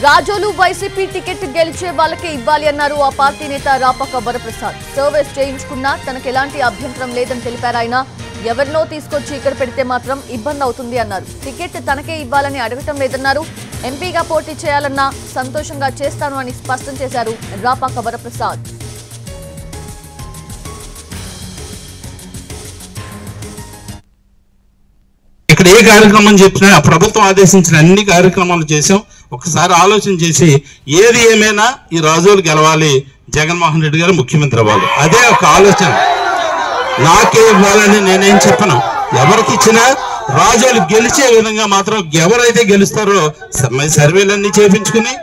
Razole YCP ticket గెలిచే వాళ్ళకే ఇవ్వాలి అన్నారు ఆ పార్టీ నేత రాపాక వరప్రసాద్. సర్వీస్ చేయించుకున్నా తనకు ఎలాంటి అభ్యంతరం లేదని తెలిపారు ఆయన. ఎవరినో తీసుకొచ్చి ఇక్కడ పెడితే మాత్రం ఇబ్బంది అవుతుంది అన్నారు. టికెట్ తనకే ఇవ్వాలని అడగటం లేదన్నారు. ఎంపీగా పోటీ చేయాలన్నా సంతోషంగా చేస్తాను అని స్పష్టం చేశారు రాపాక వరప్రసాద్. ఇక్కడ ఏ కార్యక్రమం చెప్పినా ప్రభుత్వం ఆదేశించిన అన్ని కార్యక్రమాలు చేసాం. ఒకసారి ఆలోచన చేసి ఏది ఏమైనా ఈ రాజోలు గెలవాలి, జగన్మోహన్ రెడ్డి గారు ముఖ్యమంత్రి అవ్వాలి, అదే ఒక ఆలోచన. నాకే ఇవ్వాలని నేనేం చెప్పను. ఎవరికి ఇచ్చినా రాజోలు గెలిచే విధంగా మాత్రం ఎవరైతే గెలుస్తారో సర్వేలన్నీ చేయించుకుని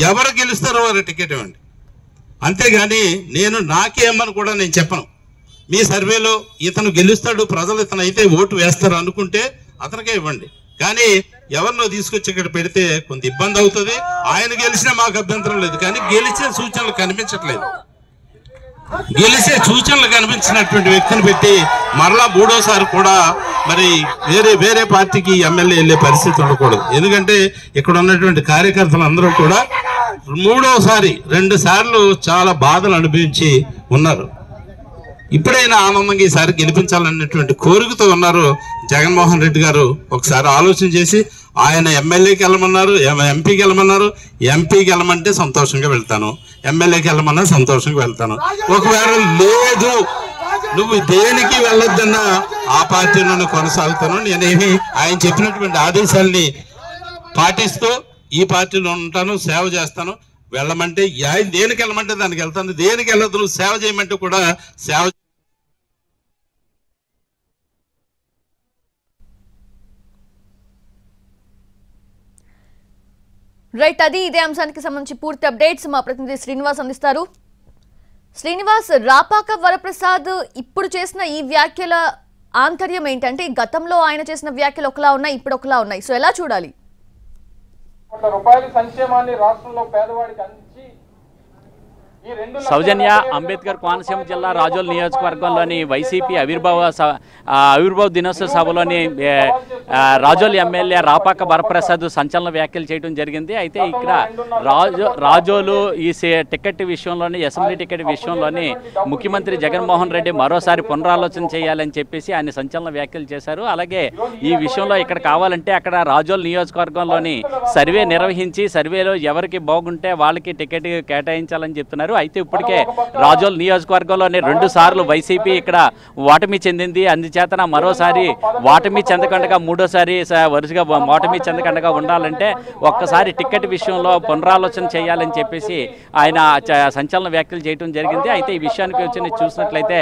ఎవరు గెలుస్తారో వారి టికెట్ ఇవ్వండి. అంతేగాని నేను నాకేమని కూడా నేను చెప్పను. మీ సర్వేలో ఇతను గెలుస్తాడు, ప్రజలు ఇతను అయితే ఓటు వేస్తారు అనుకుంటే అతనికే ఇవ్వండి. కానీ ఎవరినో తీసుకొచ్చి ఇక్కడ పెడితే కొంత ఇబ్బంది అవుతుంది. ఆయన గెలిచినా మాకు అభ్యంతరం లేదు, కానీ గెలిచే సూచనలు కనిపించట్లేదు. గెలిచే సూచనలు కనిపించినటువంటి వ్యక్తిని పెట్టి మరలా మూడోసారి కూడా మరి వేరే పార్టీకి ఎమ్మెల్యే వెళ్ళే పరిస్థితి ఉండకూడదు. ఎందుకంటే ఇక్కడ ఉన్నటువంటి కార్యకర్తలు అందరూ కూడా మూడోసారి 2 సార్లు చాలా బాధలు అనుభవించి ఉన్నారు. ఇప్పుడైనా ఆనందంగా ఈసారి గెలిపించాలన్నటువంటి కోరికతో ఉన్నారు. జగన్మోహన్ రెడ్డి గారు ఒకసారి ఆలోచన చేసి ఆయన ఎమ్మెల్యేకి వెళ్ళమన్నారు, ఎంపీకి వెళ్ళమన్నారు. ఎంపీకి వెళ్ళమంటే సంతోషంగా వెళ్తాను, ఎమ్మెల్యేకి వెళ్ళమన్నా సంతోషంగా వెళ్తాను. ఒకవేళ లేదు నువ్వు దేనికి వెళ్ళొద్దన్నా ఆ పార్టీలోనే కొనసాగుతాను. నేనేమి ఆయన చెప్పినటువంటి ఆదేశాలని పాటిస్తూ ఈ పార్టీలో ఉంటాను, సేవ చేస్తాను. వెళ్ళమంటే దేనికి వెళ్ళమంటే దానికి వెళ్తాను, దేనికి వెళ్ళొద్దు నువ్వు సేవ చేయమంటే కూడా సేవ. రైట్, అది ఇదే అంశానికి సంబంధించి పూర్తి అప్డేట్స్ మా ప్రతినిధి శ్రీనివాస్ అందిస్తారు. శ్రీనివాస్, రాపాక వరప్రసాద్ ఇప్పుడు చేసిన ఈ వ్యాఖ్యల ఆంతర్యం ఏంటంటే గతంలో ఆయన చేసిన వ్యాఖ్యలు ఒకలా ఉన్నాయి, ఇప్పుడు ఒకలా ఉన్నాయి. సో ఎలా చూడాలి? రూపాయల సంక్షేమాన్ని రాష్ట్రంలో పేదవాడికి అందించి సౌజన్య అంబేద్కర్ కోనసీమ జిల్లా రాజోల్ నియోజకవర్గంలోని వైసీపీ ఆవిర్భావ దినోత్సవ సభలోని రాజోల్ ఎమ్మెల్యే రాపాక వరప్రసాద్ సంచలన వ్యాఖ్యలు చేయడం జరిగింది. అయితే ఇక్కడ రాజోలు ఈ టికెట్ విషయంలోని, అసెంబ్లీ టికెట్ విషయంలోని ముఖ్యమంత్రి జగన్మోహన్ రెడ్డి మరోసారి పునరాలోచన చేయాలని చెప్పేసి ఆయన సంచలన వ్యాఖ్యలు చేశారు. అలాగే ఈ విషయంలో ఇక్కడ కావాలంటే అక్కడ రాజోల్ నియోజకవర్గంలోని సర్వే నిర్వహించి సర్వేలో ఎవరికి బాగుంటే వాళ్ళకి టికెట్ కేటాయించాలని చెప్తున్నారు. అయితే ఇప్పటికే రాజోల్ నియోజకవర్గంలోనే 2 సార్లు వైసీపీ ఇక్కడ ఓటమి చెందింది. అందుచేతన మరోసారి ఓటమి చెందకుండా మూడోసారి వరుసగా ఓటమి చెందకుండా ఉండాలంటే ఒక్కసారి టికెట్ విషయంలో పునరాలోచన చేయాలని చెప్పేసి ఆయన సంచలన వ్యాఖ్యలు చేయడం జరిగింది. అయితే ఈ విషయానికి వచ్చి చూసినట్లయితే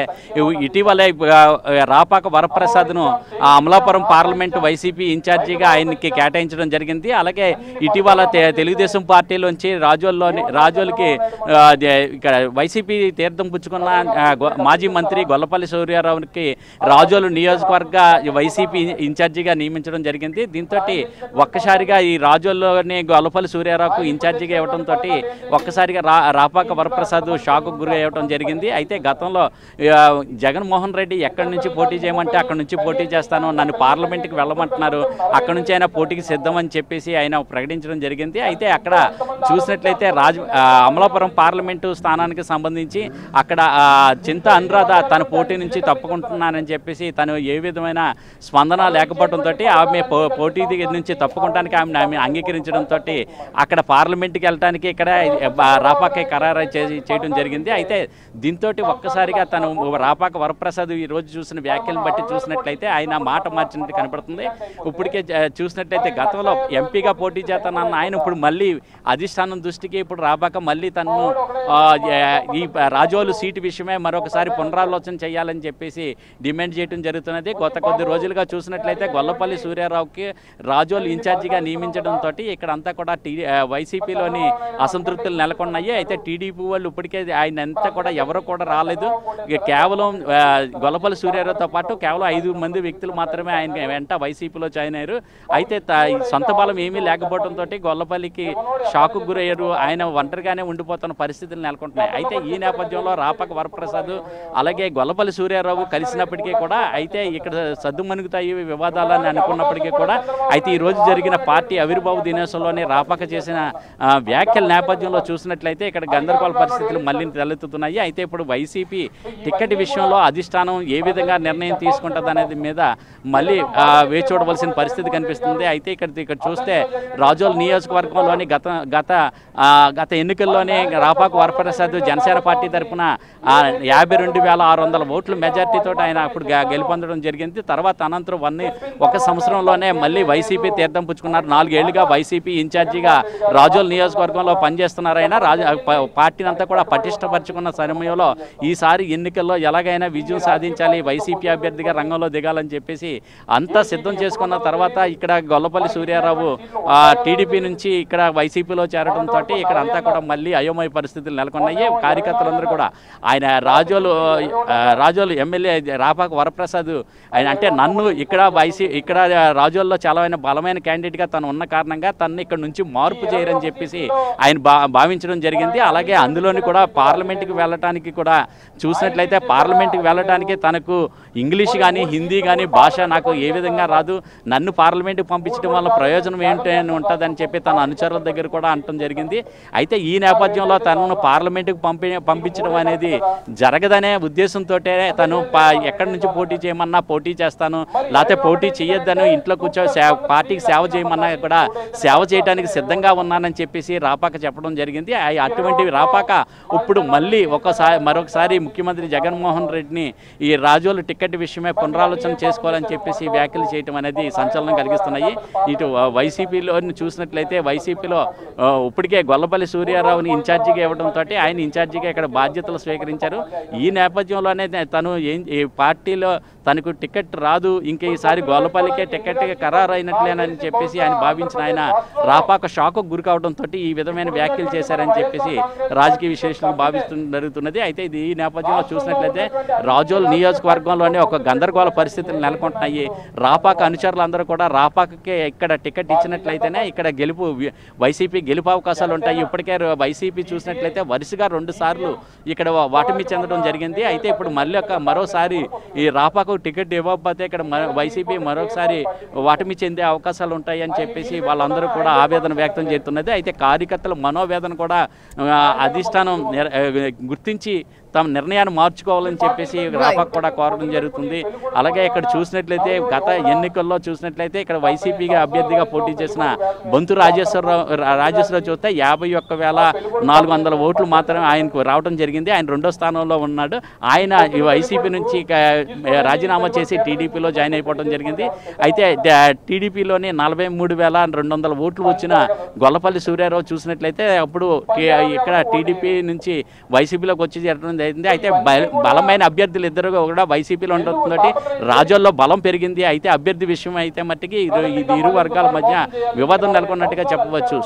ఇటీవలే రాపాక వరప్రసాద్ను అమలాపురం పార్లమెంటు వైసీపీ ఇన్ఛార్జిగా ఆయనకి కేటాయించడం జరిగింది. అలాగే ఇటీవల తెలుగుదేశం పార్టీలోంచి రాజోల్కి ఇక్కడ వైసీపీ తీర్థం పుచ్చుకున్న మాజీ మంత్రి గొల్లపల్లి సూర్యారావుకి రాజోలు నియోజకవర్గ వైసీపీ ఇన్ఛార్జిగా నియమించడం జరిగింది. దీంతో ఒక్కసారిగా ఈ రాజోల్లోని గొల్లపల్లి సూర్యారావుకు ఇన్ఛార్జిగా ఇవ్వడంతో ఒక్కసారిగా రాపాక వరప్రసాద్ షాకు గురి అవ్వడం జరిగింది. అయితే గతంలో జగన్మోహన్ రెడ్డి ఎక్కడి నుంచి పోటీ చేయమంటే అక్కడి నుంచి పోటీ చేస్తాను, నన్ను పార్లమెంట్కి వెళ్ళమంటున్నారు, అక్కడి నుంచి ఆయన పోటీకి సిద్ధమని చెప్పేసి ఆయన ప్రకటించడం జరిగింది. అయితే అక్కడ చూసినట్లయితే అమలాపురం పార్లమెంటు స్థానానికి సంబంధించి అక్కడ చింత అనురాధ తన పోటీ నుంచి తప్పుకుంటున్నానని చెప్పేసి తను ఏ విధమైన స్పందన లేకపోవడంతో ఆమె పోటీ నుంచి తప్పుకుంటానికి ఆమె అంగీకరించడంతో అక్కడ పార్లమెంట్కి వెళ్ళడానికి ఇక్కడ రాపాక ఖరారు చేయడం జరిగింది. అయితే దీంతో ఒక్కసారిగా తను రాపాక వరప్రసాద్ ఈరోజు చూసిన వ్యాఖ్యలను బట్టి చూసినట్లయితే ఆయన మాట మార్చినట్టు కనపడుతుంది. ఇప్పటికే చూసినట్లయితే గతంలో ఎంపీగా పోటీ చేస్తానన్న ఆయన ఇప్పుడు మళ్ళీ అధిష్టానం దృష్టికి ఇప్పుడు రాపాక మళ్ళీ తను ఈ రాజోలు సీటు విషయమే మరొకసారి పునరాలోచన చేయాలని చెప్పేసి డిమాండ్ చేయడం జరుగుతున్నది. గత కొద్ది రోజులుగా చూసినట్లయితే గొల్లపల్లి సూర్యారావుకి రాజోలు ఇన్ఛార్జిగా నియమించడంతో ఇక్కడ అంతా కూడా వైసీపీలోని అసంతృప్తులు నెలకొన్నాయి. అయితే టీడీపీ వాళ్ళు ఇప్పటికే ఆయన అంతా కూడా ఎవరు కూడా రాలేదు. కేవలం గొల్లపల్లి సూర్యారావుతో పాటు కేవలం 5 మంది వ్యక్తులు మాత్రమే ఆయన వెంట వైసీపీలో జాయిన్ అయ్యారు. అయితే సొంత బలం ఏమీ లేకపోవడంతో గొల్లపల్లికి షాకు గురయ్యారు. ఆయన ఒంటరిగానే ఉండిపోతున్న పరిస్థితులు నెలకొంటున్నాయి. అయితే ఈ నేపథ్యంలో రాపాక వరప్రసాద్ అలాగే గొల్లపల్లి సూర్యారావు కలిసినప్పటికీ కూడా అయితే ఇక్కడ సద్దుమణుగుతాయి వివాదాలని అనుకున్నప్పటికీ కూడా అయితే ఈ రోజు జరిగిన పార్టీ ఆవిర్భావ దినోత్సవంలోనే రాపాక చేసిన వ్యాఖ్యల నేపథ్యంలో చూసినట్లయితే ఇక్కడ గందరగోళ పరిస్థితులు మళ్ళీ తలెత్తుతున్నాయి. అయితే ఇప్పుడు వైసీపీ టికెట్ విషయంలో అధిష్టానం ఏ విధంగా నిర్ణయం తీసుకుంటుంది అనేది మీద మళ్ళీ వేచి చూడవలసిన పరిస్థితి కనిపిస్తుంది. అయితే ఇక్కడ చూస్తే రాజోల్ నియోజకవర్గంలోని గత ఎన్నికల్లోనే రాపాక వరప్రసాద్ జనసేన పార్టీ తరఫున 52,600 ఓట్ల మెజార్టీతో ఆయన అప్పుడు గెలుపొందడం జరిగింది. తర్వాత అనంతరం ఒక సంవత్సరంలోనే మళ్ళీ వైసీపీ తీర్థం పుచ్చుకున్నారు. 4 ఏళ్లుగా వైసీపీ ఇన్ఛార్జిగా రాజోల్ నియోజకవర్గంలో పనిచేస్తున్నారు. ఆయన పార్టీని అంతా కూడా పటిష్టపరుచుకున్న సమయంలో ఈసారి ఎన్నికల్లో ఎలాగైనా విజయం సాధించాలి, వైసీపీ అభ్యర్థిగా రంగంలో దిగాలని చెప్పేసి అంతా సిద్ధం చేసుకున్న తర్వాత ఇక్కడ గొల్లపల్లి సూర్యారావు టీడీపీ నుంచి ఇక్కడ వైసీపీలో చేరడంతో ఇక్కడ అంతా కూడా మళ్ళీ అయోమయ పరిస్థితులు నెలకొన్నాయి. కార్యకర్తలందరూ కూడా ఆయన రాజోలు ఎమ్మెల్యే రాపాక వరప్రసాద్ ఆయన అంటే నన్ను ఇక్కడ రాజోల్లో చాలా బలమైన క్యాండిడేట్గా తను ఉన్న కారణంగా తను ఇక్కడ నుంచి మార్పు చేయరని చెప్పేసి ఆయన భావించడం జరిగింది. అలాగే అందులోని కూడా పార్లమెంట్కి వెళ్ళటానికి కూడా చూసినట్లయితే పార్లమెంట్కి వెళ్ళటానికి తనకు ఇంగ్లీష్ కానీ హిందీ కానీ భాష నాకు ఏ విధంగా రాదు, నన్ను పార్లమెంట్కి పంపించడం వల్ల ప్రయోజనం ఏంటి అని ఉంటుందని చెప్పి తన అనుచరుల దగ్గర కూడా అనటం జరిగింది. అయితే ఈ నేపథ్యంలో తనను పార్లమెంట్కి పంపించడం అనేది జరగదనే ఉద్దేశంతో తను ఎక్కడి నుంచి పోటీ చేయమన్నా పోటీ చేస్తాను, లేకపోతే పోటీ చేయొద్దని ఇంట్లో కూర్చో పార్టీకి సేవ చేయమన్నా కూడా సేవ చేయడానికి సిద్ధంగా ఉన్నానని చెప్పేసి రాపాక చెప్పడం జరిగింది. అటువంటి రాపాక ఇప్పుడు మళ్ళీ మరొకసారి ముఖ్యమంత్రి జగన్మోహన్ రెడ్డిని ఈ రాజోలు టికెట్ విషయమే పునరాలోచన చేసుకోవాలని చెప్పేసి వ్యాఖ్యలు చేయడం అనేది సంచలనం కలిగిస్తున్నాయి. ఇటు వైసీపీలో చూసినట్లయితే వైసీపీలో ఇప్పటికే గొల్లపల్లి సూర్యారావుని ఇన్ఛార్జిగా ఇవ్వడంతో ఆయన ఇన్ఛార్జిగా ఇక్కడ బాధ్యతలు స్వీకరించారు. ఈ నేపథ్యంలోనే తను ఈ పార్టీలో తనకు టికెట్ రాదు, ఇంక ఈసారి గొల్లపల్లికే టికెట్ ఖరారు అయినట్లేనని చెప్పేసి ఆయన భావించిన ఆయన రాపాక షాకు గురి కావడంతో ఈ విధమైన వ్యాఖ్యలు చేశారని చెప్పేసి రాజకీయ విశ్లేషణలు జరుగుతున్నది. అయితే ఈ నేపథ్యంలో చూసినట్లయితే రాజోల్ నియోజకవర్గంలోనే ఒక గందరగోళ పరిస్థితులు నెలకొంటున్నాయి. రాపాక అనుచరులందరూ కూడా రాపాకకే ఇక్కడ టికెట్ ఇచ్చినట్లయితేనే ఇక్కడ వైసీపీ గెలుపు అవకాశాలు ఉంటాయి. ఇప్పటికే వైసీపీ చూసినట్లయితే వరుసగా 2 సార్లు ఇక్కడ ఓటమి చెందడం జరిగింది. అయితే ఇప్పుడు మరోసారి ఈ రాపాకు టికెట్ ఇవ్వకపోతే ఇక్కడ వైసీపీ మరొకసారి ఓటమి చెందే అవకాశాలు ఉంటాయి అని చెప్పేసి వాళ్ళందరూ కూడా ఆవేదన వ్యక్తం చేస్తున్నది. అయితే కార్యకర్తల మనోవేదన కూడా అధిష్టానం గుర్తించి తమ నిర్ణయాన్ని మార్చుకోవాలని చెప్పేసి రాపాక కూడా కోరడం జరుగుతుంది. అలాగే ఇక్కడ చూసినట్లయితే గత ఎన్నికల్లో చూసినట్లయితే ఇక్కడ వైసీపీగా అభ్యర్థిగా పోటీ చేసిన బొంతు రాజేశ్వరరావు చూస్తే 51,400 ఓట్లు మాత్రమే ఆయనకు రావడం జరిగింది. ఆయన 2వ స్థానంలో ఉన్నాడు. ఆయన ఈ వైసీపీ నుంచి రాజీనామా చేసి టీడీపీలో జాయిన్ అయిపోవడం జరిగింది. అయితే టీడీపీలోని 43,200 ఓట్లు వచ్చిన గొల్లపల్లి సూర్యారావు చూసినట్లయితే అప్పుడు ఇక్కడ టీడీపీ నుంచి వైసీపీలోకి వచ్చి చేరడం జరిగింది. అయితే బలమైన అభ్యర్థులు ఇద్దరు కూడా వైసీపీలో ఉండటంతో రాజోల్లో బలం పెరిగింది. అయితే అభ్యర్థి విషయం అయితే మట్టికి ఇది ఇరు వర్గాల మధ్య వివాదం నెలకొన్నట్టుగా చెప్పవచ్చు.